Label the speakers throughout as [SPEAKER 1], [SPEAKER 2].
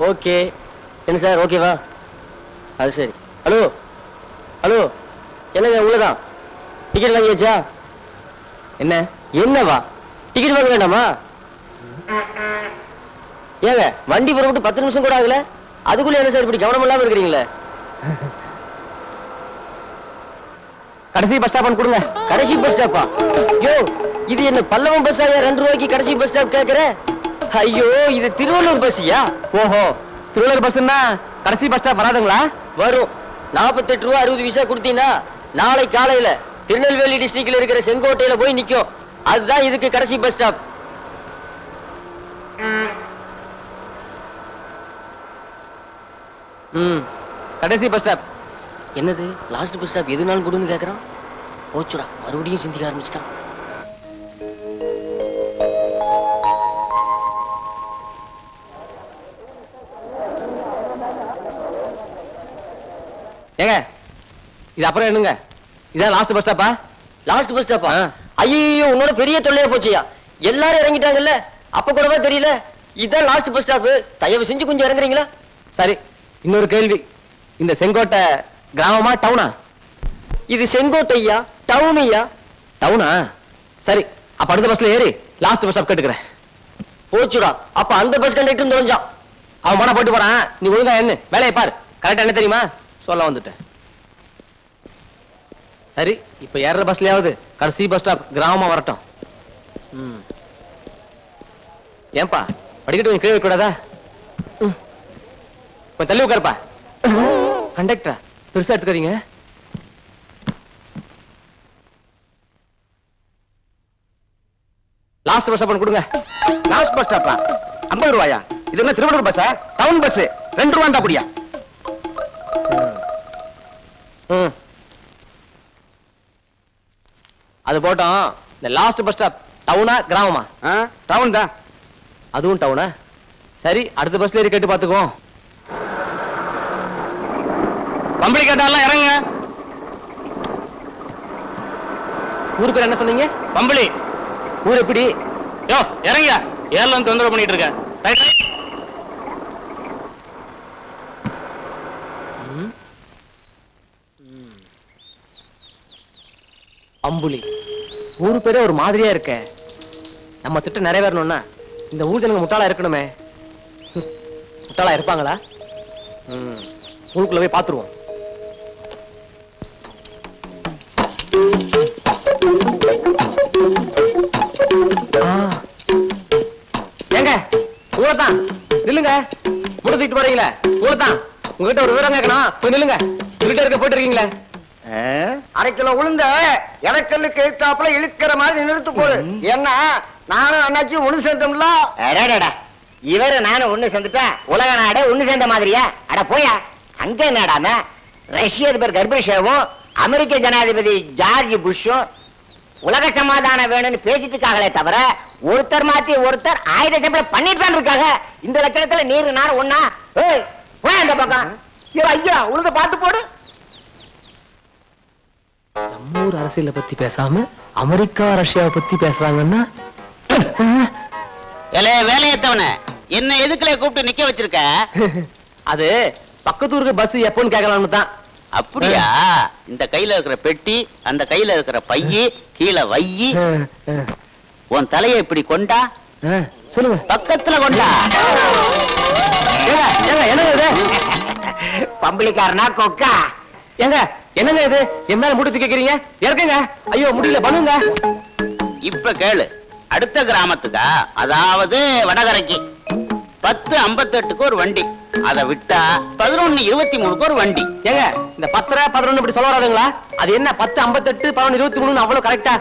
[SPEAKER 1] Okay. என்ன sir ஓகேவா? அது சரி. ஹலோ ஹலோ, என்னங்க உள்ளதான்? டிக்கெட் வாங்கியாச்சா? என்னவா டிக்கெட் வாங்க வேண்டாமா? ஏங்க வண்டி புறப்பட்டு 10 நிமிஷம் கூட ஆகல, அதுக்குள்ள என்ன சார் இப்படி கவனம் இல்லாம இருக்கிறீங்களே? கடைசி பஸ் ஸ்டாப் கொடுங்க. கடைசி பஸ் ஸ்டாப்பா? யோ, இது என்ன பல்லவம் பஸ் ஆயா 2 ரூபாய்க்கு கடைசி பஸ் ஸ்டாப் கேக்குற? ஐயோ, இது திருவள்ளூர் பஸ்ஸியா? ஓஹோ, திருவள்ளூர் பஸ்னா கடைசி பஸ் ஸ்டாப் வராதுங்களா? வரும். 48 ரூபா 60 பைசா கொடுத்தீங்கன்னா நாளை காலையில திருநெல்வேலி டிஸ்ட்ரிக்ட்ல இருக்கிற செங்கோட்டையில போய் நிக்கும். அதுதான் இதுக்கு கடைசி பஸ் ஸ்டாப். கடைசி பஸ் ஸ்டாப். என்னது லாஸ்ட் பஸ் ஸ்டாப் எதுனாலும் கொடுன்னு கேக்குறான். போச்சுடா, மறுபடியும் சிந்திக்க ஆரம்பிச்சிட்டான். ஏங்க இது அப்புறம் என்னங்க? இதான் லாஸ்ட் பஸ் ஸ்டாப்பா? லாஸ்ட் பஸ் ஸ்டாப்பா? ஐயோ, உன்னோட பெரிய தொல்லையா போச்சியா. எல்லாரும் இறங்கிட்டாங்கல்ல, அப்ப கூடவா தெரியல? இதான் லாஸ்ட் பஸ் ஸ்டாப். தயவு செஞ்சு கொஞ்சம் இறங்குறீங்களா? சரி, இன்னொரு கேள்வி. இந்த செங்கோட்டை கிராமமா டவுனா? இது செங்கோட்டையா டவுனியா? டவுனா? சரி, அப்ப அடுத்த பஸ்ல ஏறி லாஸ்ட் பஸ் ஸ்டாப் கேட்டுக்கிறேன். போச்சுடா, அப்ப அந்த பஸ் கண்டக்டர் தொலைஞ்சான். அவன் மன போட்டு போறான். நீ ஒழுங்கா என்ன வேலையை பாரு. கரெக்டா என்ன தெரியுமா சொல்ல வந்துட்டேன். சரி, இப்ப ஏற பஸ்லயாவது கடைசி பஸ் ஸ்டாப் கிராமமா வரட்டும். ஏன்பா படிக்கட்டு கீழே வைக்க கூடாதா? கொஞ்சம் தள்ளி உட்காருப்பா. கண்டக்டரா பெருசா எடுத்துக்கிறீங்க. லாஸ்ட் பஸ் ஸ்டாப் கொடுங்க. லாஸ்ட் பஸ் ஸ்டாப்பா? 50 ரூபாயா? இது என்ன திருவள்ளூர் பஸ்ஸா? Town bus. 2 ரூபா தான் குடியா? அது போட்டோம். இந்த லாஸ்ட் பஸ் ஸ்டாப் டவுனா கிராமமா? டவுன் தான். அதுவும் டவுனா? சரி, அடுத்த பஸ்ல ஏறி கேட்டு பாத்துக்கோ. பம்பளி கேட்டாலாம் இறங்க. ஊரு பேர் என்ன சொன்னீங்க? பம்பளி. ஊர் எப்படி? யோ இறங்க, ஏர்லாம் தொந்தரவு பண்ணிட்டு இருக்க. Right right. அம்புலி ஊரு பேரே ஒரு மாதிரியா இருக்க. நம்ம திட்டம் நிறைவேறணும்னா இந்த ஊர் ஜனங்க முட்டாளா இருக்கணுமே. முட்டாளா இருப்பாங்களா? ஊருக்குள்ள போய் பாத்துருவோம். ஏங்க ஊரத்தான் நில்லுங்க. முட்டை தூக்கிட்டு போறீங்களே ஊரத்தான். உங்ககிட்ட ஒரு விவரம் கேட்கணும். போய் நில்லுங்க. இருக்க இருக்க போயிட்டு இருக்கீங்களே.
[SPEAKER 2] 1/2 கிலோ உளுந்த எடக்கல்லுக்கு எழுத்தாப்புல இழுக்கிற மாதிரி நிறுத்து போடு. ஏன்னா நானும் அண்ணாச்சி ஒண்ணு சேர்ந்தோம்ல.
[SPEAKER 3] இவரு நானும் ஒண்ணு சேர்ந்துட்டேன். உலக நாடு ஒண்ணு சேர்ந்த மாதிரியா? அட போயா. அங்க என்னடாம ரஷ்ய அதிபர் கர்பஷேவும் அமெரிக்க ஜனாதிபதி ஜார்ஜ் புஷும் உலக சமாதானம் வேணும்னு பேசிட்டு இருக்காங்களே தவிர ஒருத்தர் மாத்தி ஒருத்தர் ஆயுத சம்பளம் பண்ணிட்டு தான் இருக்காங்க. இந்த லட்சணத்துல நீர் நானும் ஒண்ணா? போய் அந்த பக்கம். ஐயா உளுந்த பார்த்து போடு.
[SPEAKER 1] நம்ம ஊர் அரசியலை பத்தி பேசாம அமெரிக்கா ரஷ்யாவை பத்தி பேசுறாங்கன்னா
[SPEAKER 3] வேலையத்தவன என்ன எதுக்குல கூப்பிட்டு நிக்க வச்சிருக்க?
[SPEAKER 1] அது பக்கத்தூருக்கு பஸ் எப்போன்னு கேட்கலாம்னு தான்.
[SPEAKER 3] அப்படியா? இந்த கையில இருக்கிற பெட்டி, அந்த கையில இருக்கிற பையி கீழே வையி. உன் தலையை இப்படி கொண்டா.
[SPEAKER 1] சொல்லுங்க.
[SPEAKER 3] பக்கத்துல கொண்டா. பம்பளிக்காரனா கொக்கா?
[SPEAKER 1] ஏங்க என்னங்க இது? என் மேல முடி கேக்குறீங்க? இறக்குங்க. ஐயோ முடியல, பண்ணுங்க.
[SPEAKER 3] இப்ப கேளு. அடுத்த கிராமத்துக்கா, அதாவது வடகரைக்கு 10:58க்கு ஒரு வண்டி. அதை விட்டா 11:23க்கு ஒரு வண்டி.
[SPEAKER 1] ஏங்க இந்த 10 11 இப்படி சொல்ல வராதுங்களா? அது என்ன 10:58 11:23 அவ்வளவு கரெக்டா?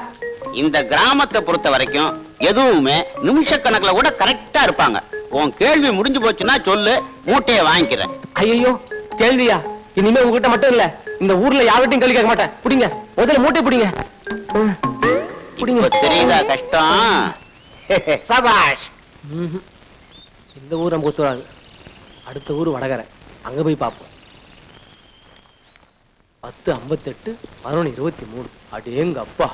[SPEAKER 3] இந்த கிராமத்தை பொறுத்த வரைக்கும் எதுவுமே நிமிஷ கணக்குல கூட கரெக்டா இருப்பாங்க. உன் கேள்வி முடிஞ்சு போச்சுன்னா சொல்லு, மூட்டையை வாங்கிக்கிறேன்.
[SPEAKER 1] ஐயோ கேள்வியா? இனிமே உங்ககிட்ட மட்டும் இல்ல, இந்த ஊர்ல யார்கிட்டையும் கேள்வி கேட்க மாட்டேன். புடிங்க, முதல்ல மூட்டை புடிங்க.
[SPEAKER 3] தெரியுதா கஷ்டம்? சபாஷ்.
[SPEAKER 1] இந்த ஊர் நமக்கு ஒத்துறாது. அடுத்த ஊர் வடகரை, அங்க போய் பார்ப்போம். 10:58 11:23. அடேங்க அப்பா.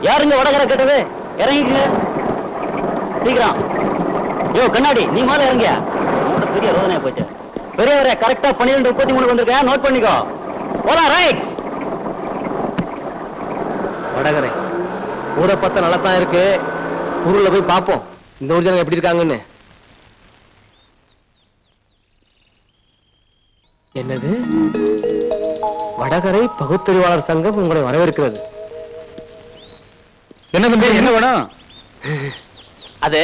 [SPEAKER 1] யாருங்க வடகரை கேட்டது? இறங்கிக்கங்க சீக்கிரம். யோ கண்ணாடி நீ மேல இறங்கியா பெரிய ரோதனையா போச்சு. பெரியவரே கரெக்டா 12:33 வந்திருக்கேன், நோட் பண்ணிக்கோ. போலாம் ரைட். வடகரை ஊரை பத்த நல்லாத்தான் இருக்கு. ஊர்ல போய் பார்ப்போம் இந்த ஊர் ஜனங்க எப்படி இருக்காங்கன்னு. என்னது? வடகரை பகுத்தறிவாளர் சங்கம் உங்களை வரவேற்கிறது. என்ன தம்பி என்ன வேணும்? அது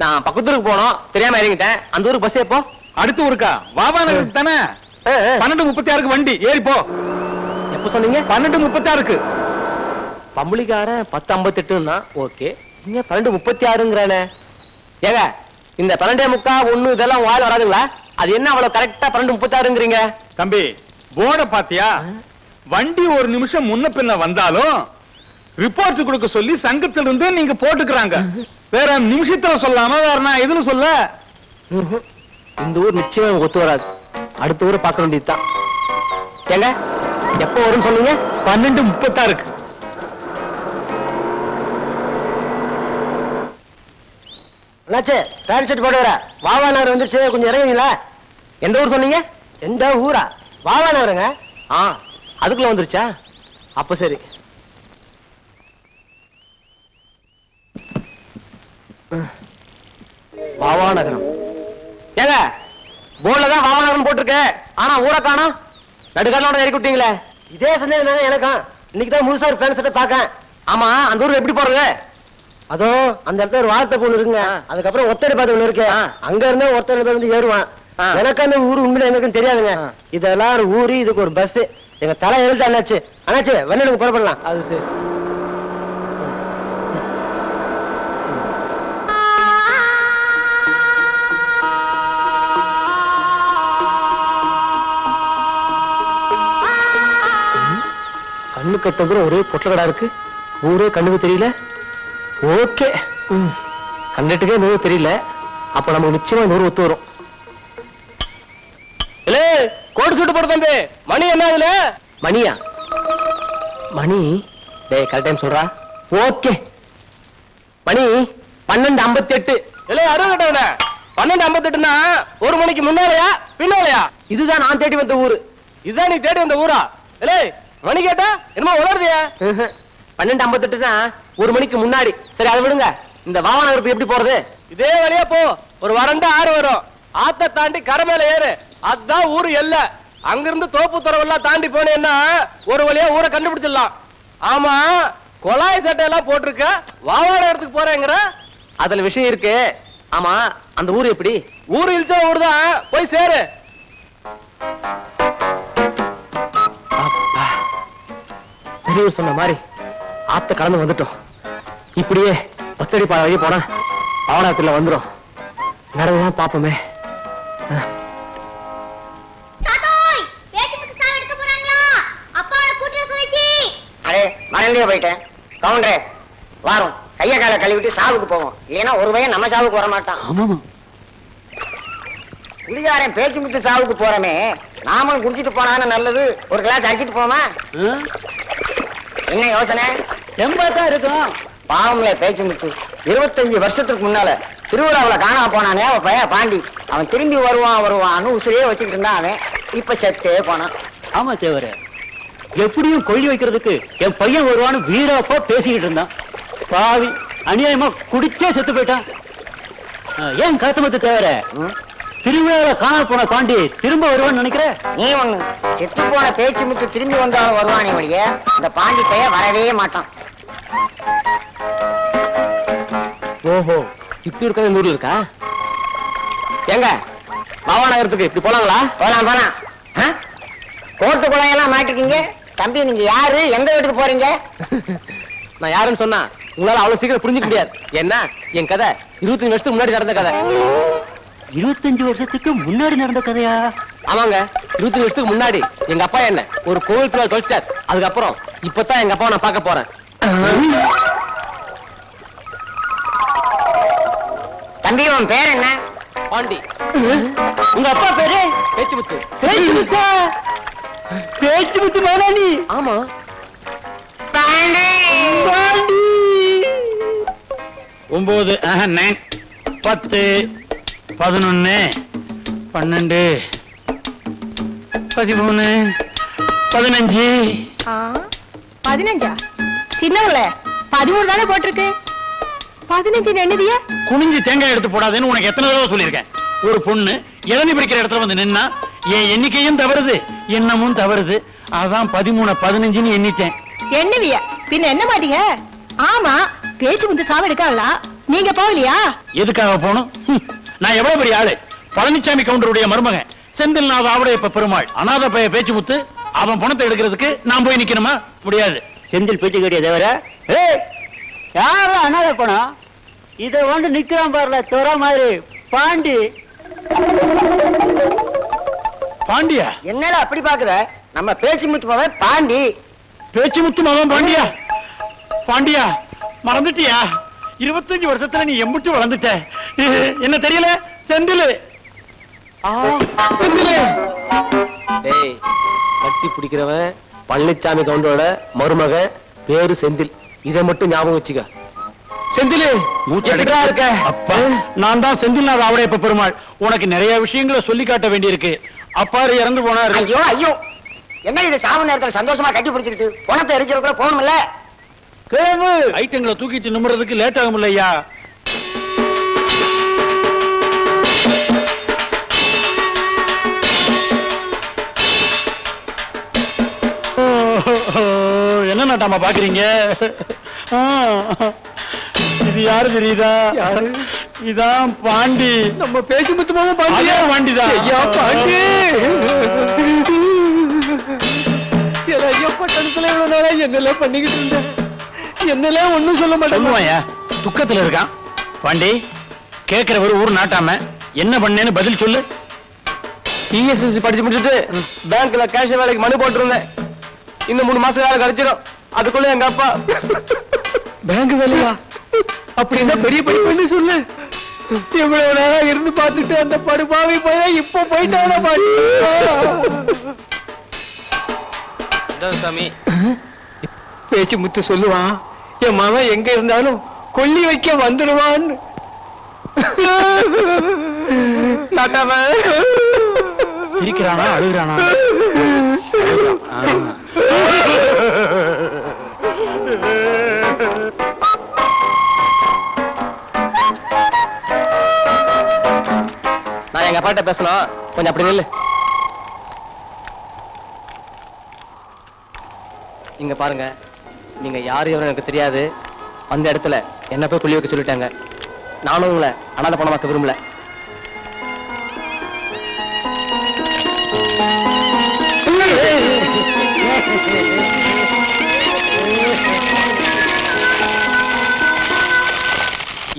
[SPEAKER 1] நான் பக்கத்தூருக்கு போனோம், தெரியாம இறங்கிட்டேன். அந்த ஊருக்கு பஸ் எப்போ?
[SPEAKER 4] அடுத்த ஊருக்கா? வாபானகருக்கு தானே? 12:36 வண்டி ஏறிப்போ.
[SPEAKER 1] எப்ப சொன்னீங்க?
[SPEAKER 4] 12:36.
[SPEAKER 1] பம்புலிக்கார 10:58ன்னா ஓகே, இங்க 12:36ங்கறானே. ஏங்க இந்த 12:45 இதெல்லாம் வாயில வராதுங்களா? அது என்ன அவ்வளவு கரெக்டா 12:36ங்கறீங்க?
[SPEAKER 4] தம்பி போர்ட பாத்தியா? வண்டி ஒரு நிமிஷம் முன்ன பின்ன வந்தாலும் ரிப்போர்ட் கொடுக்க சொல்லி சங்கத்துல இருந்து நீங்க போட்டுக்கிறாங்க. வேற நிமிஷத்துல சொல்லாம வேற நான் எதுன்னு சொல்ல?
[SPEAKER 1] இந்த ஊர் நிச்சயம் ஒத்து வராது. அடுத்த ஊரை பார்க்க வேண்டியதுதான். ஏங்க எப்போ வரும்னு சொன்னீங்க?
[SPEAKER 4] 12:36.
[SPEAKER 1] அண்ணாச்சே பேண்ட் ஷர்ட் போட்டு வர வாவானவர் வந்துச்சு, கொஞ்சம் இறங்குங்களா? எந்த ஊர் சொன்னீங்க? எந்த ஊரா? வாவானவருங்க. அதுக்குள்ள வந்துருச்சா? அப்ப சரி. வாவாநகரம். ஏங்க போர்ட்ல தான் வாவாநகரம் போட்டிருக்கு, ஆனா ஊரை காணோம். நடுக்காரோட இறக்கி விட்டீங்களே. இதே சந்தேகம் தானே எனக்கும். இன்னைக்கு தான் முழுசா ஒரு பேண்ட் ஷர்ட்டை பார்க்கேன். ஆமா அந்த ஊர் எப்படி போறது? அதோ அந்த இடத்துல ஒரு வார்த்தை பொண்ணு இருக்குங்க, அதுக்கப்புறம் ஒத்தடி பாத்து ஒண்ணு இருக்கு, அங்க இருந்து ஒருத்தர் வந்து ஏறுவான். எனக்கு அந்த ஊர் உண்மையில எனக்கும் தெரியாதுங்க. இதெல்லாம் ஒரு ஊரு, இதுக்கு ஒரு பஸ். எங்க தலை எழுத்து அண்ணாச்சு. அண்ணாச்சு வெள்ளனுக்கு புறப்படலாம். அது சரி. கண்ணு கட்டதும் ஒரே பொட்டலடா இருக்கு, ஊரே கண்ணுக்கு தெரியல. ஓகே கண்டுட்டுக்கே நூறு தெரியல. அப்ப நமக்கு நிச்சயமா நூறு ஒத்து வரும். கோட்டு சுட்டு போடு தம்பி. மணி என்ன ஆகுல? மணியா? மணி டேய் கரெக்ட் டைம் சொல்றா. ஓகே மணி 12:58. இல்ல அருகட்டவன 12:58ன்னா 1 மணிக்கு முன்னாலயா பின்னாலயா? இதுதான் நான் தேடி வந்த ஊரு. இதுதான் நீ தேடி வந்த ஊரா? இல்ல மணி கேட்டா என்னமோ உளறுதியா? 12:58ன்னா 1 மணிக்கு முன்னாடி. சரி அதை விடுங்க. இந்த வாவாநகருக்கு எப்படி போறது? இதே வழியா போ, ஒரு வறண்ட ஆறு வரும், ஆத்த தாண்டி கரை மேல ஏறு, அதுதான் ஊரு எல்ல. அங்கிருந்து தோப்பு துறவெல்லாம் தாண்டி போனேன்னா ஒரு வழியா ஊரை கண்டுபிடிச்சிடலாம். ஆமா கொலாய் சட்டை எல்லாம் போட்டிருக்க, வாவாநகரத்துக்கு போறேங்கிற, அதுல விஷயம் இருக்கு. ஆமா அந்த ஊரு எப்படி? ஊரு இழிச்ச ஊர் தான், போய் சேரு. பெரியவர் சொன்ன மாதிரி ஆத்த கடந்து வந்துட்டோம். இப்படியே ஒத்தடி பாதை வழி போனா அவனாத்துல வந்துடும். நடந்துதான் பாப்போமே.
[SPEAKER 3] மறந்தே போயிட்டேன். கவுண்டரே வாரம் கைய கால கழுவிட்டு சாவுக்கு போவோம், இல்லைன்னா ஒரு பையன் நம்ம சாவுக்கு வர மாட்டான். குடிகாரன் பேச்சு முத்து சாவுக்கு போறமே, நாமளும் குடிச்சிட்டு போனான்னு நல்லது. ஒரு கிளாஸ் அடிச்சிட்டு போமா? என்ன யோசனை?
[SPEAKER 1] எம்பாத்தான் இருக்கும்.
[SPEAKER 3] பாவம்ல பேச்சு முத்து 25 வருஷத்துக்கு முன்னால திருவிழாவுல காணாம போனானே அவன் பையன் பாண்டி. அவன் திரும்பி வருவான்னு உசிரியே வச்சுக்கிட்டு இருந்தான். அவன் இப்ப செத்தே போனான்.
[SPEAKER 1] ஆமா தேவர, எப்படியும் கொள்ளி வைக்கிறதுக்கு என் பையன் வருவான்னு வீரப்பா பேசிக்கிட்டு இருந்தான். பாவி அநியாயமா குடிச்சே செத்து போயிட்டான். ஏன் கருத்தமத்து தேவர, திருவிழாவில காணாம போன பாண்டி திரும்ப வருவான்னு நினைக்கிற?
[SPEAKER 3] நீ ஒண்ணு, செத்து போன பேச்சு முத்து திரும்பி வந்தாலும் வருவானே வழிய இந்த பாண்டி பையன் வரவே மாட்டான்.
[SPEAKER 1] ஓஹோ இப்படி இருக்கா? இந்த ஊர்ல இருக்கா? எங்க வாவாநகரத்துக்கு இப்படி போலாங்களா?
[SPEAKER 3] போலாம் போலாம். கோட்டு குழாயெல்லாம் மாட்டிட்டீங்க. தம்பி நீங்க யாரு, எந்த வீட்டுக்கு போறீங்க?
[SPEAKER 1] நான் யாருன்னு சொன்னா உங்களால அவ்வளவு சீக்கிரம் புரிஞ்சுக்க முடியாது. என்ன என் கதை 25 வருஷத்துக்கு முன்னாடி நடந்த கதை. 25 வருஷத்துக்கு முன்னாடி நடந்த கதையா? ஆமாங்க, 25 வருஷத்துக்கு முன்னாடி எங்க அப்பா என்ன ஒரு கோவில் திருவிழா தொலைச்சிட்டார். அதுக்கப்புறம் இப்பதான் எங்க அப்பாவை நான் பார்க்க போறேன்.
[SPEAKER 3] தம்பி உன் பேர் என்ன?
[SPEAKER 1] பாண்டி. உங்க அப்பா பேரு பேச்சுமுத்து. பேச்சுமுத்தா? பேச்சுமுத்து மாதாணி? ஆமா.
[SPEAKER 3] பாண்டி
[SPEAKER 4] 9 9
[SPEAKER 5] 10, 11, 12, 13, 15.
[SPEAKER 6] 15? சின்னவங்கள 13 தானே போட்டிருக்கு. 15 என்னதியா?
[SPEAKER 5] குனிஞ்சு தேங்காய் எடுத்து போடாதுன்னு உனக்கு எத்தனை தடவை சொல்லியிருக்கேன். ஒரு பொண்ணு இளநீ பிடிக்கிற இடத்துல வந்து நின்னா என் எண்ணிக்கையும் தவறுது, எண்ணமும் தவறுது. அதான் 13, 15 எண்ணிட்டேன்.
[SPEAKER 6] என்னவியா? பின்ன என்ன மாட்டீங்க? ஆமா, பேச்சு முத்து சாவு எடுக்காங்களா? நீங்க போகலையா?
[SPEAKER 5] எதுக்காக போகணும்? நான் எவ்வளவு பெரிய ஆளு. பழனிசாமி கவுண்டருடைய மருமகன் செந்தில்நாத ஆவுடையப்ப பெருமாள் அநாத பைய பேச்சு முத்து. அவன் பணத்தை எடுக்கிறதுக்கு நான் போய் நிக்கணுமா? முடியாது.
[SPEAKER 3] செந்தில் பேச்சு கேட்டிய தவிர யாரும் அனாத பணம் இதை வந்து நிக்கிறான் பாருல துற மாதிரி பாண்டி.
[SPEAKER 5] பாண்டியா?
[SPEAKER 2] என்னடா அப்படி பாக்குற? நம்ம பேச்சு முத்து போவேன் பாண்டி.
[SPEAKER 5] பேச்சு முத்து மகன் பாண்டியா? பாண்டியா மறந்துட்டியா? 25 வருஷத்துல நீ எம்புட்டு வளர்ந்துட்ட. என்ன தெரியல? செந்தில் செந்தில்
[SPEAKER 1] டேய், கட்டி பிடிக்கிறவன் பழனிசாமி கவுண்டரோட மருமக, பேரு செந்தில். இதை மட்டும் ஞாபகம் வச்சுக்க. செந்தில் எங்கடா இருக்க?
[SPEAKER 5] அப்பா, நான் தான் செந்தில்நாத ஆவுடையப்ப பெருமாள். உனக்கு நிறைய விஷயங்களை சொல்லி காட்ட வேண்டியிருக்கு. அப்பாரு இறந்து போனாரு.
[SPEAKER 2] ஐயோ ஐயோ, என்ன இது சாவு நேரத்துல சந்தோஷமா கட்டி பிடிச்சிக்கிட்டு பணத்தை எரிக்கிறதுக்குள்ள போகணும்ல?
[SPEAKER 5] ஐட்டங்களை தூக்கிட்டு நிமிறதுக்கு லேட் ஆகும் இல்லையா? என்ன நாட்டாமா பாக்குறீங்க? இது யாரு தெரியுதா? இதான் பாண்டி. நம்ம பேச்சு முத்துமாக பாண்டியா? பாண்டிதான். ஐயா பாண்டி, பட்டணத்துல இவ்வளவு நேரம் என்னெல்லாம் பண்ணிக்கிட்டு இருந்தேன். என்னெல்லாம் ஒண்ணும் சொல்ல மாட்டேன். துக்கத்துல இருக்கான். பாண்டி, கேட்கிறவர் ஊர் நாட்டாம என்ன பண்ணேன்னு பதில் சொல்லு.
[SPEAKER 1] பிஎஸ்எஸ்சி படிச்சு முடிச்சுட்டு பேங்க்ல கேஷ் வேலைக்கு மனு போட்டிருந்தேன். இன்னும் 3 மாசம் வேலை கிடைச்சிடும். அதுக்குள்ள எங்க அப்பா
[SPEAKER 5] பேங்க் வேலையா? அப்படின்னா பெரிய படிப்புன்னு சொல்லு. இவ்வளவு நேரம் இருந்து பார்த்துட்டு அந்த படுபாவை போய் இப்ப போயிட்டான
[SPEAKER 1] சாமி.
[SPEAKER 5] பேச்சு முத்து சொல்லுவான், என் மகன் எங்க இருந்தாலும் கொல்லி வைக்க வந்துடுவான்னு. சிரிக்கிறானா அழுகிறானா?
[SPEAKER 1] நான் எங்க அப்பாட்ட பேசணும், கொஞ்சம் அப்படி நில்லு. இங்க பாருங்க, நீங்க யாரு எவரும் எனக்கு தெரியாது. அந்த இடத்துல என்ன போய் புள்ளி வைக்க சொல்லிட்டாங்க. நானும் உங்களை அனாதை பணமாக்க விரும்பல.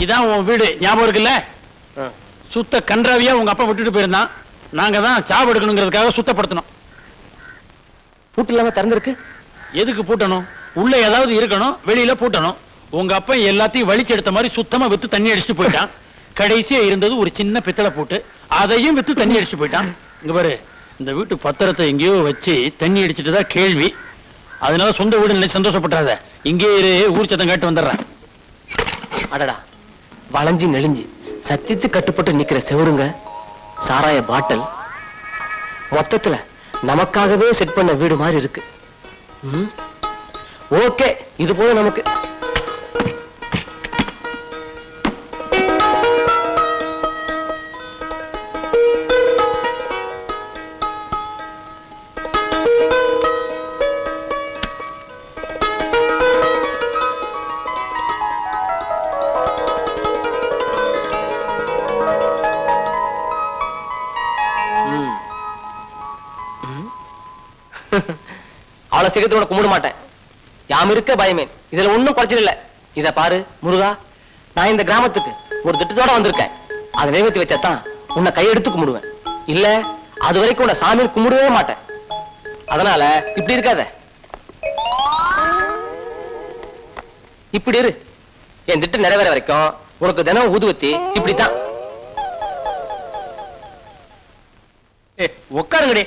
[SPEAKER 5] இதான் உன் வீடு, ஞாபகம் இருக்குல்ல? சுத்த கன்றாவியா உங்க அப்பா விட்டுட்டு போயிருந்தான். நாங்க தான் சாவு எடுக்கணுங்கிறதுக்காக சுத்தப்படுத்தணும்.
[SPEAKER 1] பூட்டு இல்லாம திறந்திருக்கு.
[SPEAKER 5] எதுக்கு பூட்டணும்? உள்ள ஏதாவது இருக்கணும், வெளியில பூட்டணும். உங்க அப்பா எல்லாத்தையும் வலிச்சு எடுத்த மாதிரி சுத்தமா வித்து தண்ணி அடிச்சுட்டு போயிட்டான். கடைசியா இருந்தது ஒரு சின்ன பித்தளை பூட்டு, அதையும் வித்து தண்ணி அடிச்சுட்டு போயிட்டான். இங்க பாரு, இந்த வீட்டு பத்திரத்தை எங்கேயோ வச்சு தண்ணி அடிச்சுட்டு தான் கேள்வி. அதனால சொந்த வீடு நினைச்சு சந்தோஷப்படாத. இங்கே ஊர் சத்தம் காட்டு வந்துடுறேன்.
[SPEAKER 1] அடடா, வளைஞ்சி நெளிஞ்சு சத்தியத்து கட்டுப்பட்டு நிக்கிற செவருங்க, சாராய பாட்டல், மொத்தத்துல நமக்காகவே செட் பண்ண வீடு மாதிரி இருக்கு. ஓகே, இது போல நமக்கு. அவளை சீக்கிரத்தோட கும்பிட மாட்டேன். யாம் இருக்க பயமேன். இதுல ஒண்ணும் குறைச்சல் இல்ல. இத பாரு முருகா, நான் இந்த கிராமத்துக்கு ஒரு திட்டத்தோட வந்திருக்கேன். அதை வேகத்தை வச்சாதான் உன்னை கையெடுத்து கும்பிடுவேன். இல்ல அது வரைக்கும் உன்னை சாமி கும்பிடவே மாட்டேன். அதனால இப்படி இருக்காத, இப்படி இரு. என் திட்டம் நிறைவேற வரைக்கும் உனக்கு தினம் ஊதுவத்தி இப்படித்தான்.
[SPEAKER 5] உட்காருங்கடி.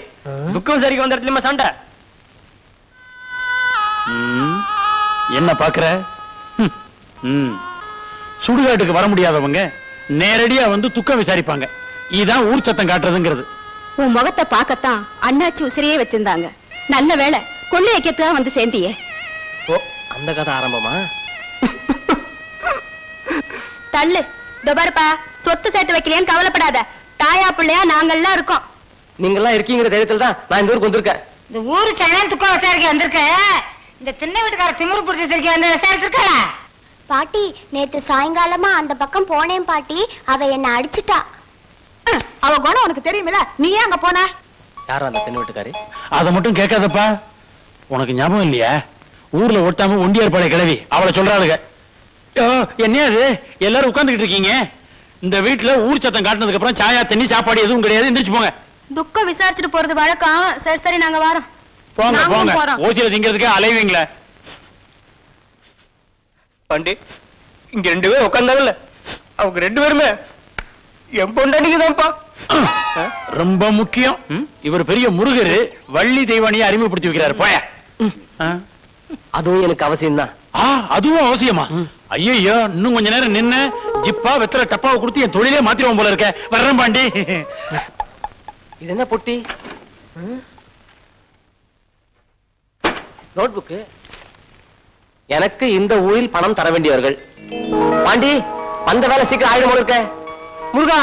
[SPEAKER 5] துக்கம் சரிக்கு வந்த இடத்துல சண்டை. என்ன பாக்குற? சுடுகாட்டுக்கு வர முடியாதவங்க நேரடியா வந்து துக்கம் விசாரிப்பாங்க. இதான் ஊர் சத்தம் காட்டுறதுங்கிறது.
[SPEAKER 6] உன் முகத்தை பார்க்கத்தான் அண்ணாச்சி உசிரியே வச்சிருந்தாங்க. நல்ல வேளை கொள்ளை வைக்கிறதுதான் வந்து சேர்ந்தியே.
[SPEAKER 1] ஓ, அந்த கதை ஆரம்பமா?
[SPEAKER 6] தள்ளு. பாருப்பா, சொத்து சேர்த்து வைக்கிறேன்னு கவலைப்படாத. தாயா பிள்ளையா நாங்கெல்லாம் இருக்கோம்.
[SPEAKER 1] நீங்கெல்லாம் இருக்கீங்கிற தைரியத்துல தான் நான் இந்த ஊருக்கு வந்திருக்கேன்.
[SPEAKER 2] இந்த ஊரு சைனா துக்கம் விசாரிக்க வந்திருக்க. இந்த திண்ணை வீட்டுக்கார திமிரு பிடிச்சிருக்க வந்து விசாரிச்சிருக்கல.
[SPEAKER 7] பாட்டி, நேத்து சாயங்காலமா அந்த பக்கம் போனேன் பாட்டி. அவ என்ன அடிச்சுட்டா.
[SPEAKER 6] அவ குணம் உனக்கு தெரியுமில்ல, நீ ஏன் அங்க போன?
[SPEAKER 1] யாரும் அந்த பெண் வீட்டுக்காரு?
[SPEAKER 5] அதை மட்டும் கேட்காதப்பா. உனக்கு ஞாபகம் இல்லையா? ஊர்ல ஒட்டாம ஒண்டியார் பாளைய கிழவி அவளை சொல்றாளுங்க. என்ன அது எல்லாரும் உட்கார்ந்துகிட்டு இருக்கீங்க? இந்த வீட்டுல ஊர் சத்தம் காட்டினதுக்கு அப்புறம் சாயா தண்ணி சாப்பாடு எதுவும் கிடையாது. எந்திரிச்சு போங்க.
[SPEAKER 6] துக்கம் விசாரிச்சுட்டு போறது வழக்கம். சரி சரி, நாங்க வரோம்.
[SPEAKER 5] போங்க போங்க. ஓசியில திங்கிறதுக்கு அலைவீங்களே.
[SPEAKER 1] பாண்டி, இங்க 2 பேர் உட்கார்ந்தாங்கல்ல, அவங்க 2 பேருமே என் பொண்டாட்டிக்குதான்ப்பா.
[SPEAKER 5] ரொம்ப முக்கியம். இவர் பெரிய முருகரு வள்ளி தெய்வானியை அறிமுகப்படுத்தி வைக்கிறாரு. போய.
[SPEAKER 1] அதுவும் எனக்கு அவசியம் தான்.
[SPEAKER 5] அதுவும் அவசியமா? ஐயோ, இன்னும் கொஞ்ச நேரம் நின்னு ஜிப்பா வெத்தலை டப்பாவை கொடுத்து என் தொழிலே மாத்திருவோம் போல இருக்க. வர்றேன் பாண்டி.
[SPEAKER 1] இது என்ன பொட்டி? நோட்புக்கு. எனக்கு இந்த ஊரில் பணம் தர வேண்டியவர்கள். பாண்டி, அந்த வேலை சீக்கிரம் ஆயிடும் போல இருக்க. முருகா,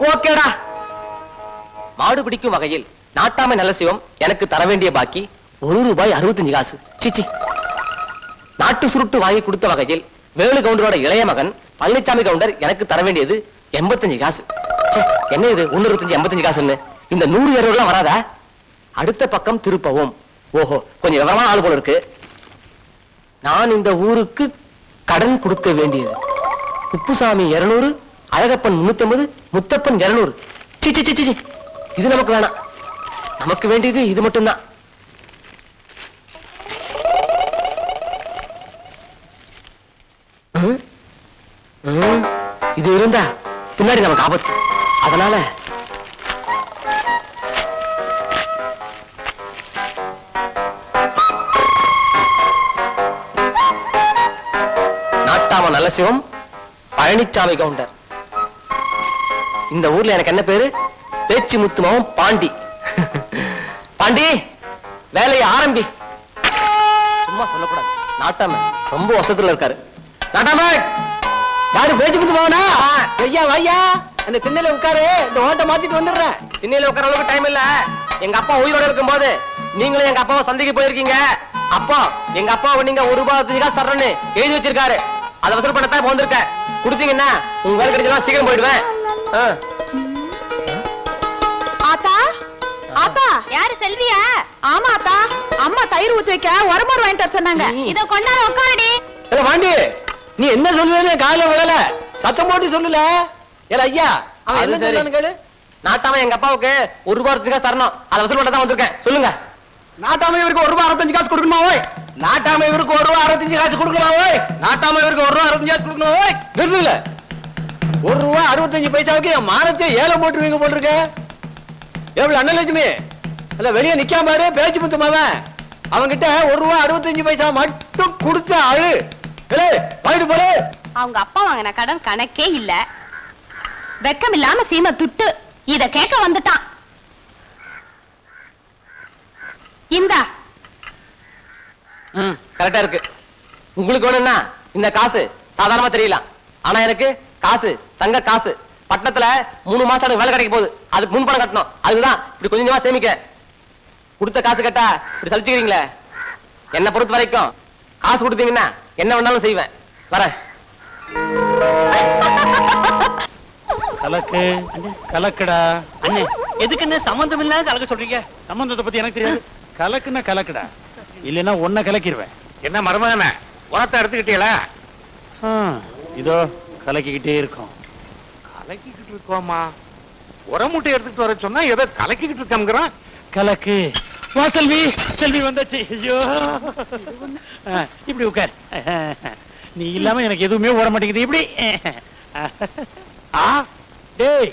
[SPEAKER 1] ஓகேடா. மாடு பிடிக்கும் வகையில் நாட்டாமை நல்ல சிவம் எனக்கு தர வேண்டிய பாக்கி ₹1.65. சிச்சி. நாட்டு சுருட்டு வாங்கி கொடுத்த வகையில் வேலு கவுண்டரோட இளைய மகன் பழனிசாமி கவுண்டர் எனக்கு தர வேண்டியது 85 காசு. என்ன இது 125 85 காசுன்னு? இந்த 100 200 வராதா? அடுத்த பக்கம் திருப்பவும். ஓஹோ, கொஞ்சம் விவரமான ஆள் போல இருக்கு. நான் இந்த ஊருக்கு கடன் கொடுக்க வேண்டியது குப்புசாமி 200, அழகப்பன் 350, முத்தப்பன் 200. சிச்சி சிச்சி, இது நமக்கு வேணாம். நமக்கு வேண்டியது இது மட்டும்தான். இது இருந்தா பின்னாடி நமக்கு ஆபத்து. அதனால நாட்டாம நல்ல சிவம் பழனிசாமி கவுண்டர். இந்த ஊர்ல எனக்கு என்ன பேரு? பேச்சு முத்துமாவும் பாண்டி. பாண்டி, வேலையை ஆரம்பி. சும்மா சொல்லக்கூடாது. நாட்டாம ரொம்ப வசத்துல இருக்காரு. நாட்டாம யாரு? பேச்சு முத்துமாவனா? ஐயா வையா, அந்த திண்ணையில உட்காரு. இந்த ஓட்ட மாத்திட்டு வந்துடுறேன். திண்ணையில உட்கார அளவுக்கு டைம் இல்ல. எங்க அப்பா உயிரோட இருக்கும் போது நீங்களும் எங்க அப்பாவை சந்தைக்கு போயிருக்கீங்க. அப்பா எங்க அப்பாவை நீங்க ₹1.65 காசு தரணும்னு எழுதி வச்சிருக்காரு. அதை வசூல் பண்ணத்தான் வந்திருக்க. கொடுத்தீங்கன்னா உங்க வேலை கிடைச்சா சீக்கிரம் போயிடுவேன்.
[SPEAKER 6] ஆத்தா, ஆத்தா. யாரு? செல்வியா? ஆமா ஆத்தா. அம்மா தயிர் ஊத்தி வைக்க உரமோர் வாங்கிட்டு சொன்னாங்க. இத கொண்டாட உட்காரடி.
[SPEAKER 1] வாண்டி, நீ என்ன சொல்லுவே? காலையில விழல, சத்தம் போட்டு சொல்லல. ஏல ஐயா, அவன் என்ன சொல்றான்னு கேளு. நாட்டாம எங்க அப்பாவுக்கு ₹1.65 காசு தரணும். அதை வசூல் பண்ண தான் வந்திருக்கேன். சொல்லுங்க. நாட்டாம இவருக்கு ₹1.65 காசு கொடுக்கணுமா? ஓய், நாட்டாம இவருக்கு ₹1.65 காசு கொடுக்கணுமா? ஓய், நாட்டாம இவருக்கு ₹1.65 காசு கொடுக்கணும். ஓய், நிறுத்துல. ₹1.65 என் மானத்தை ஏலம் போட்டுருவீங்க போட்டிருக்க. எவ்வளவு அண்ணலட்சுமி இல்ல, வெளியே நிக்காம பாரு. பேச்சு முத்துமாவன் அவங்கிட்ட ₹1.65 மட்டும் கொடுத்த ஆளு. வாங்கிட்டு போல.
[SPEAKER 6] அவங்க அப்பா வாங்கின கடன் கணக்கே இல்ல. வெக்கம் இல்லாம சீமை துட்டு இத கேட்க வந்துட்டான். இந்தா.
[SPEAKER 1] கரெக்டா இருக்கு. உங்களுக்கு வேணும்னா இந்த காசு சாதாரணமா தெரியலாம். ஆனா எனக்கு காசு தங்க காசு. பட்டணத்துல 3 மாசம் எனக்கு வேலை கிடைக்க போகுது. அதுக்கு முன்பணம் கட்டணும். அதுதான் இப்படி கொஞ்சம் கொஞ்சமா சேமிக்க. கொடுத்த காசு கேட்டா இப்படி சலிச்சுக்கிறீங்களே. என்ன பொறுத்த வரைக்கும் காசு கொடுத்தீங்கன்னா என்ன வேணாலும் செய்வேன். வரேன்.
[SPEAKER 5] கலக்கு கலக்குடா.
[SPEAKER 1] அண்ணே, எதுக்குன்னு சம்பந்தம் இல்லாத கலக்க சொல்றீங்க?
[SPEAKER 5] சம்பந்தத்தை பத்தி எனக்கு தெரியாது. கலக்குன்னா கலக்குடா, இல்லைன்னா ஒன்ன கலக்கிடுவேன்.
[SPEAKER 4] என்ன மருமகன உரத்தை எடுத்துக்கிட்டீங்களா?
[SPEAKER 5] இதோ கலக்கிக்கிட்டே இருக்கும்.
[SPEAKER 4] கலக்கிக்கிட்டு இருக்கோமா? உரமூட்டை எடுத்துக்கிட்டு வர சொன்னா ஏதோ கலக்கிக்கிட்டு இருக்கோம்ங்கிறான்.
[SPEAKER 5] கலக்கு. வா செல்வி, செல்வி வந்தாச்சு. ஐயோ, இப்படி உட்கார். நீ இல்லாம எனக்கு எதுவுமே ஓட மாட்டேங்குது. இப்படி டேய்,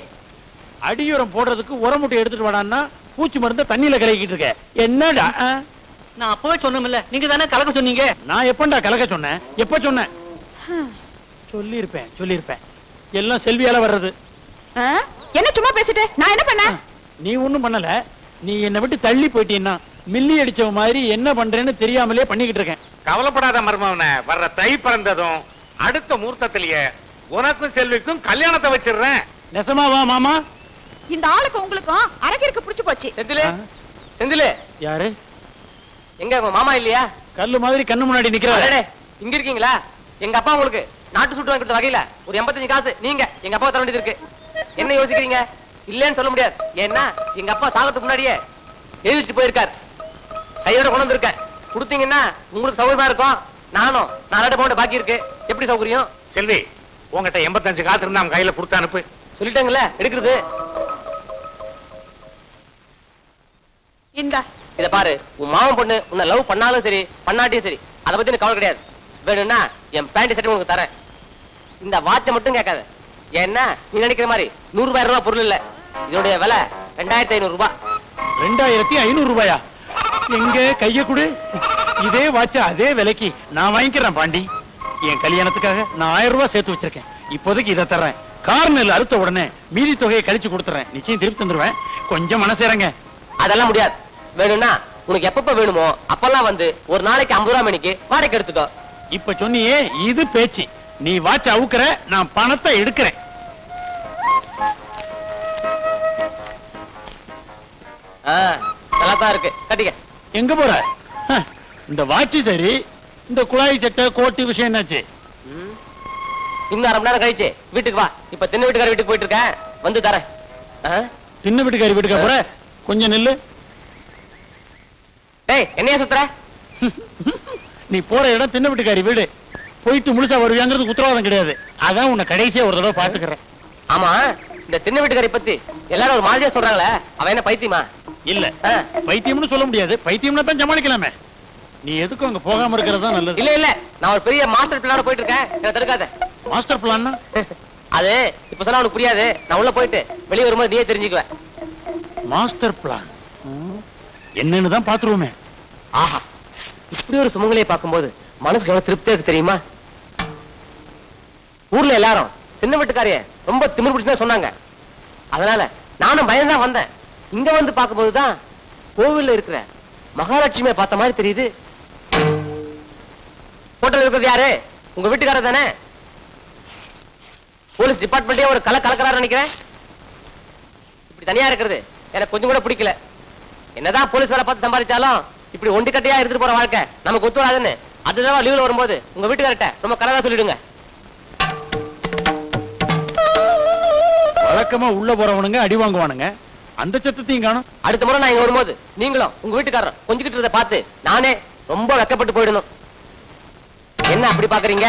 [SPEAKER 5] அடியுரம் போடுறதுக்கு உரமுட்டை எடுத்துட்டு வாடான்னா பூச்சி மருந்த தண்ணியில கலக்கிட்டு இருக்க. என்னடா?
[SPEAKER 1] நான் அப்பவே சொன்னோம்ல, நீங்க தானே கலக்க சொன்னீங்க.
[SPEAKER 5] நான் எப்பண்டா கலக்க சொன்னேன்? எப்ப சொன்னேன்? சொல்லிருப்பேன் சொல்லிருப்பேன். எல்லாம் செல்வியால வர்றது.
[SPEAKER 6] என்ன சும்மா பேசிட்டு நான் என்ன பண்ண?
[SPEAKER 5] நீ ஒண்ணும் பண்ணல. நீ என்னை விட்டு தள்ளி போயிட்டீன்னா மில்லி அடிச்சவ மாதிரி என்ன பண்றேன்னு தெரியாமலே பண்ணிக்கிட்டு இருக்கேன்.
[SPEAKER 4] கவலைப்படாத மருமவனே, வர்ற தை பிறந்ததும் அடுத்த முகூர்த்தத்திலேயே உனக்கும் செல்விக்கும் கல்யாணத்தை வச்சிடுறேன்.
[SPEAKER 5] நெசமாவா மாமா?
[SPEAKER 6] இந்த ஆளுக்கு உங்களுக்கும் அரக்கிற்கு புடிச்சு போச்சு.
[SPEAKER 1] செந்திலே
[SPEAKER 5] யாரு?
[SPEAKER 1] எங்க உங்க மாமா இல்லையா?
[SPEAKER 5] கல்லு மாதிரி கண்ணு முன்னாடி நிக்கிறாரு.
[SPEAKER 1] இங்க இருக்கீங்களா? எங்க அப்பா உங்களுக்கு நாட்டு சுட்டு வாங்கிட்ட வகையில ஒரு 85 காசு நீங்க எங்க அப்பா தர வேண்டியது இருக்கு. என்ன யோசிக்கிறீங்க? இல்லன்னு சொல்ல முடியாது. ஏன்னா எங்க அப்பா சாகிறதுக்கு முன்னாடியே எழுதிட்டு போயிருக்காரு. கையோட கொண்டு வந்திருக்கேன். கொடுத்தீங்கன்னா உங்களுக்கு சௌகரியமா இருக்கும். நானும் 4 பவுண்ட் பாக்கி இருக்கு. எப்படி சௌகரியம்?
[SPEAKER 4] செல்வி, உங்ககிட்ட 85 காசு இருந்தா கையில கொடுத்து அனுப்பு.
[SPEAKER 1] சொல்லிட்டாங்கல்ல எடுக்கிறது.
[SPEAKER 6] இந்த
[SPEAKER 1] இத பாரு, உன் மாமன் பொண்ணு உன்னை லவ் பண்ணாலும் சரி பண்ணாட்டியும் சரி அதை பத்தி எனக்கு கவலை கிடையாது. வேணும்னா என் பேண்ட் ஷர்ட் உங்களுக்கு தரேன். இந்த வாட்சை மட்டும் கேட்காத. ஏன்னா நீ நினைக்கிற மாதிரி 100,000 ரூபாய் பொருள் இல்ல. இதனுடைய விலை 2500 ரூபாய்.
[SPEAKER 5] 2500 ரூபாயா? எங்க கைய கொடு. இதே வாட்ச அதே விலைக்கு நான் வாங்கிக்கிறேன் பாண்டி. என் கல்யாணத்துக்காக நான் 1000 ரூபாய் சேர்த்து வச்சிருக்கேன். இப்போதைக்கு இதை தர்றேன். கார்னல் அறுத்த உடனே மீதி தொகையை கழிச்சு கொடுத்துறேன். நிச்சயம் திருப்பி தந்துருவேன். கொஞ்சம் மனசேரங்க.
[SPEAKER 1] அதெல்லாம் முடியாது. வேணும்னா உனக்கு எப்பப்ப வேணுமோ அப்பெல்லாம் வந்து ஒரு நாளைக்கு 50 ரூபாய் மணிக்கு வாடகை எடுத்துக்கோ.
[SPEAKER 5] இப்ப சொன்னியே இது பேச்சு. நீ வாட்ச அவுக்குற, நான் பணத்தை எடுக்கிறேன்.
[SPEAKER 1] நல்லாதான் இருக்கு, கட்டிக்க.
[SPEAKER 5] எங்க போற? இந்த வாட்சி சரி, இந்த குழாய் சட்டை கோட்டு விஷயம் என்னாச்சு?
[SPEAKER 1] இன்னும் 1/2 மணி நேரம் கழிச்சு வீட்டுக்கு வா. இப்ப தின்ன வீட்டுக்கார வீட்டுக்கு போயிட்டு இருக்கேன், வந்து தரேன்.
[SPEAKER 5] தின்ன வீட்டுக்காரி வீட்டுக்கு போற? கொஞ்சம் நில்லு.
[SPEAKER 1] டேய், என்னைய சுத்துற?
[SPEAKER 5] நீ போற இடம் தின்ன வீட்டுக்காரி வீடு. போயிட்டு முழுசா வருவாங்கிறது உத்தரவாதம் கிடையாது. அதான் உன்னை கடைசியா ஒரு தடவை பாத்துக்கிறேன்.
[SPEAKER 1] ஆமா, இந்த தின்ன வீட்டுக்காரி பத்தி எல்லாரும் ஒரு மாதிரியா சொல்றாங்களே, அவன் என்ன பைத்தியமா?
[SPEAKER 5] இல்ல, பைத்தியம்னு சொல்ல முடியாது. பைத்தியம்னா தான் சமாளிக்கலாமே. நீ எதுக்கும் அங்க போகாம இருக்கிறது தான் நல்லது.
[SPEAKER 1] இல்ல இல்ல, நான் ஒரு பெரிய மாஸ்டர் பிளானோட போயிட்டு இருக்கேன். என்ன தடுக்காத.
[SPEAKER 5] மாஸ்டர் பிளான்னா?
[SPEAKER 1] அது இப்ப சொன்னா உனக்கு புரியாது. நான் உள்ள போயிட்டு வெளியே வரும்போது நீயே தெரிஞ்சுக்குவேன்.
[SPEAKER 5] மாஸ்டர் பிளான் என்னன்னு தான் பாத்துருவோமே.
[SPEAKER 1] ஆஹா, இப்படி ஒரு சுமங்கலையை பார்க்கும்போது மனசுக்கு எவ்வளவு திருப்தியா இருக்கு தெரியுமா? ஊர்ல எல்லாரும் சின்ன வீட்டுக்காரிய ரொம்ப திமிர் பிடிச்சுதான் சொன்னாங்க. அதனால நானும் பயந்தான் வந்தேன். இங்க வந்து பார்க்கும்போதுதான் கோவில்ல இருக்கிற மகாலட்சுமியை பார்த்த மாதிரி தெரியுது. ஹோட்டல் இருக்கிறது யாரு? உங்க வீட்டுக்காரர் தானே? போலீஸ் டிபார்ட்மெண்டே ஒரு கலக்கிறாரு நினைக்கிறேன். இப்படி தனியா இருக்கிறது எனக்கு கொஞ்சம் கூட பிடிக்கல. என்னதான் போலீஸ் வேலை பார்த்து சம்பாதிச்சாலும் இப்படி ஒண்டிக்கட்டையா எடுத்துட்டு போற வாழ்க்கை நமக்கு ஒத்து வராதுன்னு அதுதான் லீவ்ல வரும்போது உங்க வீட்டுக்காரட்ட ரொம்ப கலகா சொல்லிடுங்க.
[SPEAKER 5] வழக்கமா உள்ள போறவனுங்க அடி வாங்குவானுங்க. அந்த சத்தத்தையும் காணும்.
[SPEAKER 1] அடுத்த முறை நான் இங்க வரும்போது நீங்களும் உங்க வீட்டுக்காரரும் கொஞ்சிக்கிட்டு இருந்த பார்த்து நானே ரொம்ப வெக்கப்பட்டு போயிடணும். என்ன அப்படி பாக்குறீங்க?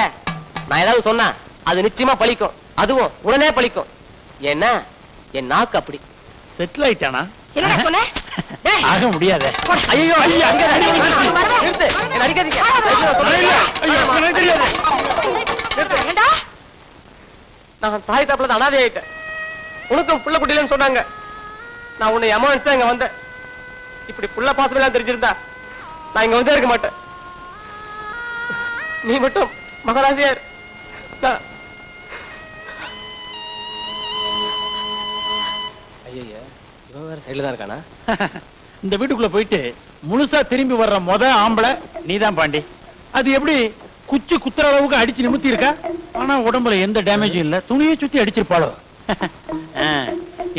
[SPEAKER 1] நான் ஏதாவது சொன்னா அது நிச்சயமா பழிக்கும். அதுவும் உடனே பழிக்கும். ஏன்னா என் நாக்கு அப்படி.
[SPEAKER 5] செட்டில் ஆயிட்டானா?
[SPEAKER 6] என்ன சொன்ன?
[SPEAKER 5] ஆக முடியாது.
[SPEAKER 1] ஐயோ, அங்க நிறுத்து. என்ன அடிக்காதீங்க. நான் தாய் தாப்புல தான் அனாதை ஆயிட்டேன். உனக்கும் புள்ள குட்டிலன்னு சொன்னாங்க. நான் உன்னை அம்மா தான் இங்க வந்தேன். இப்படி புள்ள பாசம் எல்லாம் தெரிஞ்சிருந்தா நான் இங்க வந்தே இருக்க மாட்டேன். நீ மட்டும் மகராசியார். ஐயா, இவன் வேற சைடுல தான் இருக்கானா?
[SPEAKER 5] இந்த வீட்டுக்குள்ள போயிட்டு முழுசா திரும்பி வர்ற ஆம்பளை நீதான் பாண்டி. அது எப்படி குச்சி குத்துற அளவுக்கு அடிச்சு நிமித்தி இருக்கா? ஆனா உடம்புல எந்த டேமேஜும் இல்ல. துணியை சுத்தி அடிச்சிருப்பாளோ.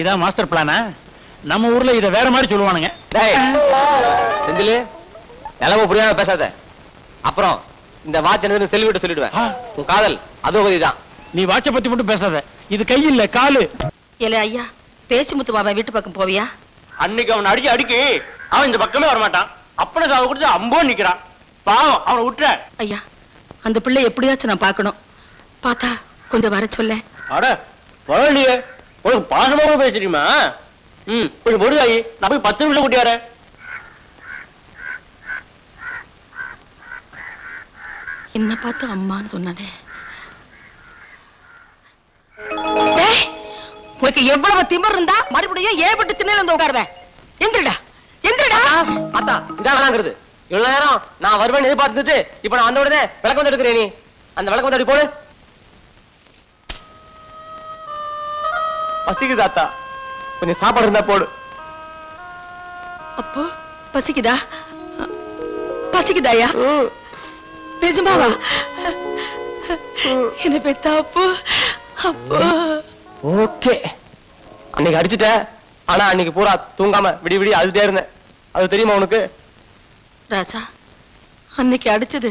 [SPEAKER 5] இதான் மாஸ்டர் பிளானா? நம்ம ஊர்ல இத வேற மாதிரி சொல்லுவானுங்க.
[SPEAKER 1] செந்திலு, நிலவு புரியாம பேசாத. அப்புறம் இந்த வாட்ச் செல்வி விட்டு சொல்லிடுவேன். உன் காதல் அதோ தான்.
[SPEAKER 5] நீ வாட்ச பத்தி மட்டும் பேசாத. இது கை இல்ல காலு.
[SPEAKER 6] இல்ல ஐயா, பேச்சு முத்து பாபா வீட்டு பக்கம் போவியா?
[SPEAKER 3] அன்னைக்கு அவன் அடிக்கி அவன் இந்த பக்கமே வரமாட்டான். அப்பனை சாவ கொடுத்து அம்போ நிக்கிறான். பாவம், அவனை விட்டுற.
[SPEAKER 6] ஐயா, அந்த பிள்ளை எப்படியாச்சும் நான் பார்க்கணும். பார்த்தா கொஞ்சம் வர சொல்ல.
[SPEAKER 3] அட பரவாயில்லையே, உனக்கு பாசமாக பேசுறீமா? கொஞ்சம் பொருளாயி நான் போய் 10 நிமிஷம் கூட்டி வரேன்.
[SPEAKER 6] என்ன பார்த்து அம்மான்னு சொன்னானே. உனக்கு எவ்வளவு திமிர் இருந்தா மறுபடியும் ஏற்பட்டு திண்ணையில வந்து உட்காருவேன். எந்திரடா எந்திரடா.
[SPEAKER 1] அத்தா இதான் வேணாங்கிறது. இவ்வளவு நேரம் நான் வருவேன் எதிர்பார்த்துட்டு இப்ப நான் வந்த உடனே விளக்கம் வந்து எடுக்கிறேன். நீ அந்த விளக்கம் வந்து போடு. பசிக்குதாத்தா, கொஞ்சம் சாப்பாடு இருந்தா போடு.
[SPEAKER 6] அப்போ பசிக்குதா? பசிக்குதாயா? நிஜமாவா? என்ன பெத்தா அப்போ? அப்போ
[SPEAKER 1] ஓகே. அன்னைக்கு அடிச்சுட்ட, ஆனா அன்னைக்கு பூரா தூங்காம விடி விடி அழுதுட்டே இருந்தேன். அது தெரியுமா உனக்கு?
[SPEAKER 6] ராசா, அன்னைக்கு அடிச்சது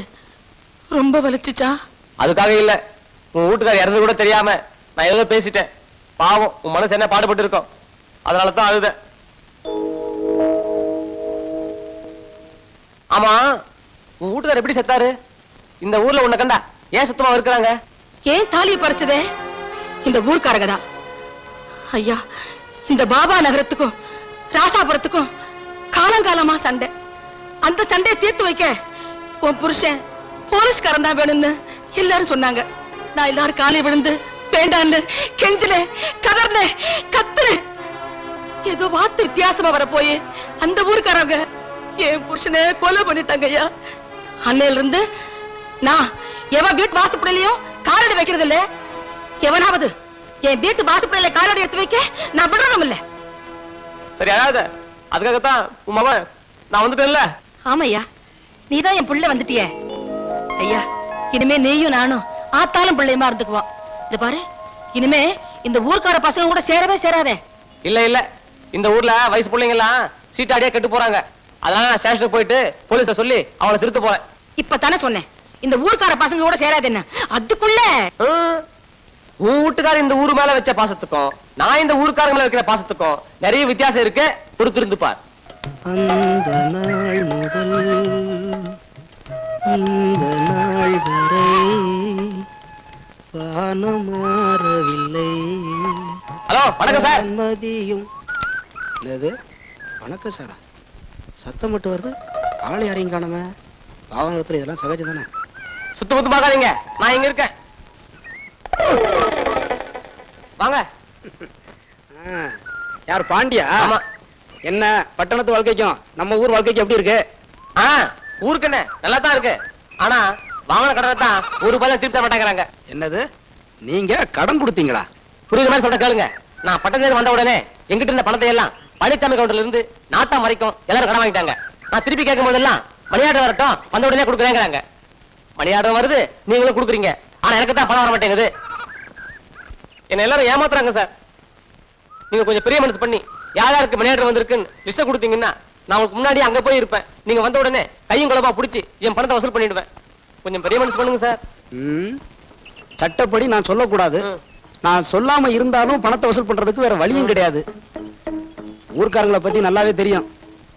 [SPEAKER 6] ரொம்ப வலிச்சுச்சா?
[SPEAKER 1] அதுக்காக இல்ல, உன் வீட்டுக்கார இறந்து கூட தெரியாம நான் ஏதோ பேசிட்டேன். பாவம், உன் மனசு என்ன பாடுபட்டு இருக்கோம், அதனாலதான் அழுத. ஆமா, உன் வீட்டுக்கார எப்படி செத்தாரு? இந்த ஊர்ல உன்னை கண்டா ஏன் சுத்தமா இருக்கிறாங்க?
[SPEAKER 6] ஏன் தாலியை பறிச்சதே இந்த ஊர்க்காரங்க தான். ஐயா, இந்த பாபா நகரத்துக்கும் ராசாபுரத்துக்கும் காலங்காலமா சண்டை. அந்த சண்டையை தீர்த்து வைக்க உன் புருஷன் போலீஸ்காரன் தான் வேணும்னு எல்லாரும் சொன்னாங்க. நான் எல்லாரும் காலை விழுந்து வேண்டான்னு கெஞ்சிலே, கதர்னே, கத்துரு. ஏதோ வார்த்தை வித்தியாசமா வர போய் அந்த ஊருக்காரங்க என் புருஷனை கொலை பண்ணிட்டாங்க ஐயா. அன்னையில இருந்து நான் எவன் வீட்டு வாசப்படையிலையும் காலடி வைக்கிறது இல்ல. எவனாவது என் வீட்டு வாசப்படையில காலடி எடுத்து வைக்க நான் விடுறதும் இல்ல.
[SPEAKER 1] சரி, அழாத. அதுக்காகத்தான் உன் மகன் நான் வந்துட்டேன்ல.
[SPEAKER 6] ஆமையா, நீதான் என் புள்ள வந்துட்டிய. ஐயா, இனிமே நீயும் நானும் ஆத்தாலும் பிள்ளையுமா இருந்துக்குவோம். இது பாரு, இனிமே இந்த ஊர்க்கார பசங்க கூட சேரவே சேராதே.
[SPEAKER 1] இல்ல இல்ல, இந்த ஊர்ல வயசு பிள்ளைங்க எல்லாம் சீட்டாடியா கெட்டு போறாங்க. அதனால நான் ஸ்டேஷனுக்கு போயிட்டு போலீஸ சொல்லி அவளை திருத்த போறேன்.
[SPEAKER 6] இப்பதானே சொன்னேன் இந்த ஊர்க்கார பசங்க கூட சேராது. என்ன அதுக்குள்ள
[SPEAKER 1] உன் வீட்டுக்கார இந்த ஊரு மேல வச்ச பாசத்துக்கும் நான் இந்த ஊருக்காரங்க மேல வைக்கிற பாசத்துக்கும் நிறைய வித்தியாசம் இருக்கு. பொறுத்திருந்து பார்.
[SPEAKER 8] அந்த நாள் முதல் இந்த நாள் வரை வானம் மாறவில்லை.
[SPEAKER 1] ஹலோ, வணக்கம் சார்.
[SPEAKER 8] மதியும் என்னது? வணக்கம் சாரா? சத்தம் மட்டும் வருது, ஆளை யாரையும் காணாம. பாவனத்துல இதெல்லாம் சகஜம் தானே.
[SPEAKER 1] சுத்த முத்து பார்க்காதீங்க, நான் இங்க இருக்கேன். வாங்க.
[SPEAKER 8] யார் பாண்டியா?
[SPEAKER 1] ஆமா.
[SPEAKER 8] என்ன பட்டணத்து வாழ்க்கைக்கும் நம்ம ஊர் வாழ்க்கைக்கும் எப்படி இருக்கு?
[SPEAKER 1] ஊருக்கு என்ன நல்லா தான் இருக்கு. ஆனா வாங்கின கடனை தான் ஒரு ரூபாய் திருப்பி தர மாட்டேங்கிறாங்க.
[SPEAKER 8] என்னது? நீங்க கடன் கொடுத்தீங்களா?
[SPEAKER 1] புரியுற மாதிரி சொல்ற கேளுங்க. நான் பட்டணத்துக்கு வந்த உடனே எங்கிட்ட இருந்த பணத்தை எல்லாம் பழனிசாமி கவுண்டர்ல இருந்து நாட்டம் வரைக்கும் எல்லாரும் கடன் வாங்கிட்டாங்க. நான் திருப்பி கேட்கும் போதெல்லாம் மணியாட்டம் வரட்டும், வந்த உடனே கொடுக்குறேங்கிறாங்க. மணியாட்டம் வருது, நீங்களும் கொடுக்குறீங்க. ஆனா எனக்கு தான் பணம் வர மாட்டேங்குது. என்ன எல்லாரும் ஏமாத்துறாங்க சார். நீங்க கொஞ்சம் பெரிய மனசு பண்ணி யார் யாருக்கு மணியாட்டம் வந்திருக்குன்னு லிஸ்ட் கொடுத்தீங்கன்னா நான் உங்களுக்கு முன்னாடி அங்க போய் இருப்பேன். நீங்க வந்த உடனே கையும் குழப்பா பிடிச்சி என் பணத்தை வசூல் பண்ணிடுவேன். கொஞ்சம் பெரிய மனசு பண்ணுங்க சார்.
[SPEAKER 8] சட்டப்படி நான் சொல்லக்கூடாது. நான் சொல்லாம இருந்தாலும் பணத்தை வசூல் பண்றதுக்கு வேற வழியும் கிடையாது. ஊர்க்காரங்களை பத்தி நல்லாவே தெரியும்.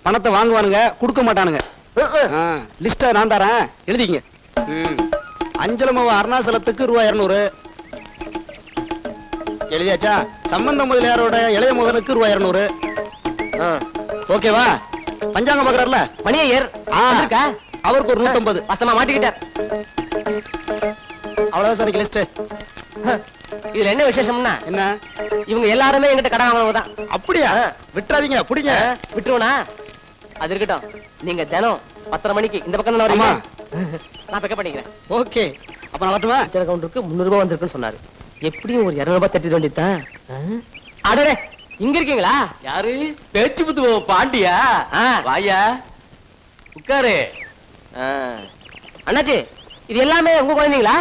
[SPEAKER 8] பணத்தை வாங்குவானுங்க, கொடுக்க மாட்டானுங்க. லிஸ்ட நான் தரேன், எழுதிங்க. அஞ்சலமாவ அருணாசலத்துக்கு ரூபாய் 200 எழுதியாச்சா? சம்பந்த முதலியாரோட இளைய மகனுக்கு ரூபாய் 200. ஓகேவா? பஞ்சாங்கம் பாக்குறாருல
[SPEAKER 1] மணியர்,
[SPEAKER 8] அவருக்கு ஒரு 150.
[SPEAKER 1] வசமா மாட்டிக்கிட்டார்.
[SPEAKER 8] அவ்வளவுதான் சார் லிஸ்ட்.
[SPEAKER 1] இதுல என்ன விசேஷம்னா,
[SPEAKER 8] என்ன?
[SPEAKER 1] இவங்க எல்லாருமே என்கிட்ட கடன் வாங்குறவங்க தான்.
[SPEAKER 8] அப்படியா? விட்டுறாதீங்க, பிடிங்க.
[SPEAKER 1] விட்டுருவனா? அது இருக்கட்டும். நீங்க தினம் 10:30 மணிக்கு இந்த பக்கம் தான் வரீங்க. நான் பிக்கப் பண்ணிக்கிறேன்.
[SPEAKER 8] ஓகே, அப்ப நான் வரட்டுமா?
[SPEAKER 1] அச்சர கவுண்டருக்கு 300 ரூபாய் வந்திருக்குன்னு சொன்னாரு. எப்படியும் ஒரு 200 ரூபாய் தட்டிட வேண்டியதுதான். அடடே, இங்க இருக்கீங்களா?
[SPEAKER 5] யாரு? பேச்சு புத்து பாண்டியா? வாயா, உட்காரு.
[SPEAKER 1] அண்ணாச்சி, இது எல்லாமே உங்க குழந்தைங்களா?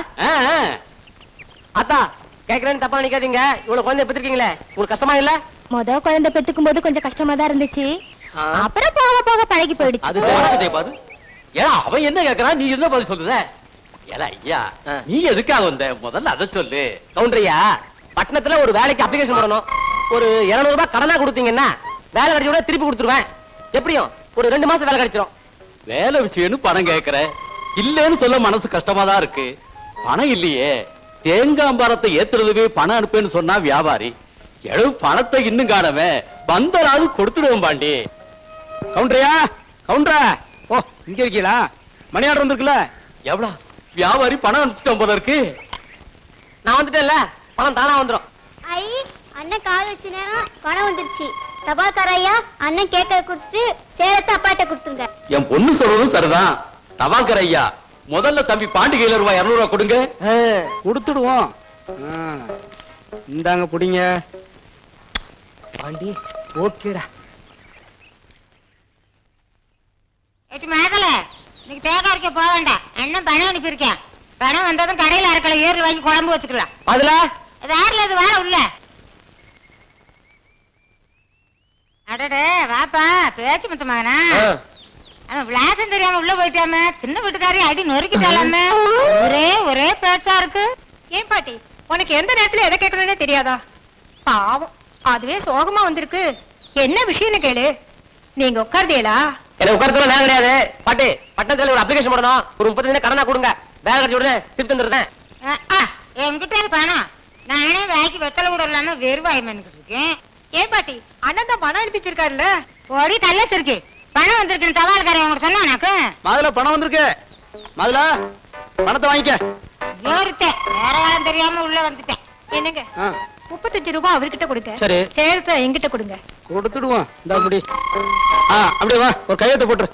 [SPEAKER 1] அத்தா, கேக்குறேன்னு தப்பா நினைக்காதீங்க. இவ்வளவு குழந்தை பெற்றிருக்கீங்களே, உங்களுக்கு கஷ்டமா இல்ல?
[SPEAKER 7] முத குழந்தை பெத்துக்கும் போது கொஞ்சம் கஷ்டமா தான் இருந்துச்சு. அப்புறம் போக போக பழகி போயிடுச்சு.
[SPEAKER 5] அது சரி பாரு. ஏன்னா அவன் என்ன கேக்குறான், நீ என்ன பதில் சொல்லுற? ஏல ஐயா, நீ எதுக்காக வந்த? முதல்ல அதை சொல்லு.
[SPEAKER 1] கவுண்டரையா, பட்டணத்துல ஒரு வேலைக்கு அப்ளிகேஷன் போடணும். ஒரு 200 ரூபாய் கடனா கொடுத்தீங்கன்னா வேலை கிடைச்ச கூட திருப்பி கொடுத்துருவேன். எப்படியும் ஒரு 2 மாசம் வேலை கிடைச்சிடும்.
[SPEAKER 5] வேலை விஷயம்னு பணம் கேக்குற, இல்லன்னு சொல்ல மனசு கஷ்டமா தான் இருக்கு. பணம் இல்லையே. தேங்காம்பரத்தை ஏத்துறதுவே பணம் அனுப்புன்னு சொன்னா வியாபாரி. எவ்வளவு பணத்தை இன்னும் காணவே வந்தராது கொடுத்துடுவோம் பாண்டி.
[SPEAKER 8] கவுண்டரையா, கவுண்டரா, ஓ இங்க இருக்கீங்களா? மணி ஆர்டர் வந்திருக்குல்ல?
[SPEAKER 5] எவ்வளவு? வியாபாரி பணம் அனுப்பிச்சிட்டோம் போல இருக்கு.
[SPEAKER 1] நான் வந்துட்டேன்ல, பணம் தானா வந்துடும்.
[SPEAKER 7] ஐ, அண்ணன் கால் வச்ச நேரம் பணம் வந்துருச்சு. தபால்கார ஐயா, அண்ணன் கேட்க குடுத்துட்டு சேலத்தை அப்பாட்ட கொடுத்துருங்க.
[SPEAKER 5] என் பொண்ணு சொல்றதும் சரிதான். தபால்கார ஐயா, முதல்ல தம்பி பாண்டி கையில ரூபாய் 200 ரூபாய் கொடுங்க.
[SPEAKER 8] கொடுத்துடுவோம். இந்தாங்க புடிங்க.
[SPEAKER 1] பாண்டி ஓகேடா.
[SPEAKER 3] மேகல இன்னைக்கு தேங்காய் அரைக்க போக வேண்டாம். அண்ணன் பணம் அனுப்பியிருக்கேன். பணம் வந்ததும் கடையில் அரைக்கல ஏறு வாங்கி குழம்பு வச்சுக்கலாம்.
[SPEAKER 1] அதுல
[SPEAKER 3] வேறல இது வேற உள்ள. அடடே வாப்பா பேச்சு மத்த மகனா. அவன் விளாசம் தெரியாம உள்ள போயிட்டாம. சின்ன வீட்டுக்காரி அடி நொறுக்கிட்டாலாமே. ஒரே பேச்சா இருக்கு.
[SPEAKER 6] ஏன் பாட்டி உனக்கு எந்த நேரத்துல எதை கேட்கறதே தெரியாதா? பாவம் அதுவே சோகமா வந்திருக்கு. என்ன விஷயம்னு கேளு. நீங்க உட்கார்ந்தீங்களா?
[SPEAKER 1] எனக்கு உட்காரத்துல நான் கிடையாது பாட்டி. பட்டணத்துல ஒரு அப்ளிகேஷன் போடணும். ஒரு 30 கடனா கொடுங்க. வேலை கட்டி விடுங்க, திருப்பி தந்துடுறேன்.
[SPEAKER 3] என்கிட்ட பணம் நானே வாய்க்கு வெத்தலை கூட இல்லாம வெறுவாய் பண்ணிக்கிட்டு இருக்கேன்.
[SPEAKER 6] ஏன் பாட்டி அண்ணன் தான் பணம் அனுப்பிச்சிருக்காருல்ல.
[SPEAKER 3] ஓடி கல்லஸ் இருக்கு. பணம் வந்திருக்குன்னு தபால்காரன் உங்களுக்கு சொன்னா எனக்கு.
[SPEAKER 8] மாதுளை பணம் வந்திருக்கு. மாதுளை பணத்தை வாங்கிக்க.
[SPEAKER 3] வேற காலம் தெரியாம உள்ள வந்துட்டேன்.
[SPEAKER 6] என்னங்க 35 ரூபாய் அவர்கிட்ட கொடுங்க.
[SPEAKER 8] சரி.
[SPEAKER 6] சேர்த்து என்கிட்ட கொடுங்க.
[SPEAKER 8] கொடுத்துடுவோம். இந்த அப்படி அப்படியே வா, ஒரு கையெழுத்து போட்டுரு.